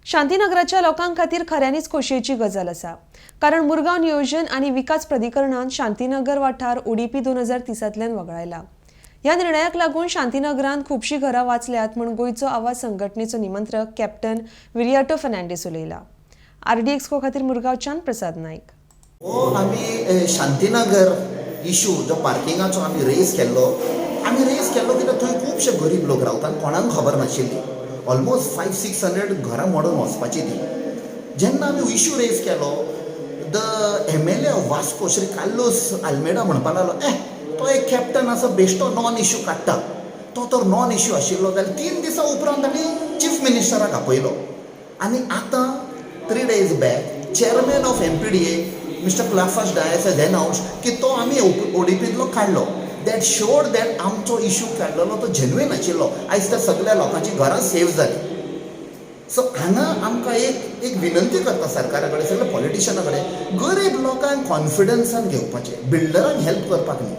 शांतीनगराच्या लोकां खातीर खऱ्यांनीच खोशयेची गजाल आसा. कारण मुरगांव नियोजन आनी विकास प्राधिकरणान शांतीनगर वाठार ओडीपी 2030तल्यान वगळायला. ह्या निर्णयाक लागून शांतीनगरांत खुबशीं घरां वाचल्यात म्हूण गोंयचो आवाज संघटनेचो निमंत्रक कॅप्टन विरियाटो फर्नांडीस उलयला. आरडी एक्सपो खातीर मुरगांवच्यान प्रसाद नायक. आमी शांतीनगर इशू जो पार्किंगाचो आमी रेज केल्लो कित्याक थंय खुबशे गरीब लोक रावतात, कोणाक खबर नाशिल्ली. ऑलमोस्ट 500-600 घरां मोडून वचपाची ती. जेन्ना आमी इशू रेज केलो, the MLA of Vasco Shri Carlos Almeida म्हणपा लागलो, तो एक कॅप्टन आसा बेश्टो नॉन इशू काडटा. तो तर नॉन इशू आशिल्लो जाल्यार 3 दिसां उपरांत ताणें चीफ मिनिस्टराक आपयलो. आनी आतां 3 days back chairman of MPDA mister Cleofas Dias has announced की तो आमी ओडीपींतलो काडलो. दॅट शोड दॅट आमचो इशू काडलेलो तो जेन्युइन आशिल्लो. आयज त्या सगळ्या लोकांची घरां सेव जाली. सो हांगा आमकां एक विनंती करता सरकारा कडेन, सगळ्या पॉलिटिशना कडेन, गरीब लोकांक कॉन्फिडन्सान घेवपाचें, बिल्डरांक हेल्प करपाक न्ही.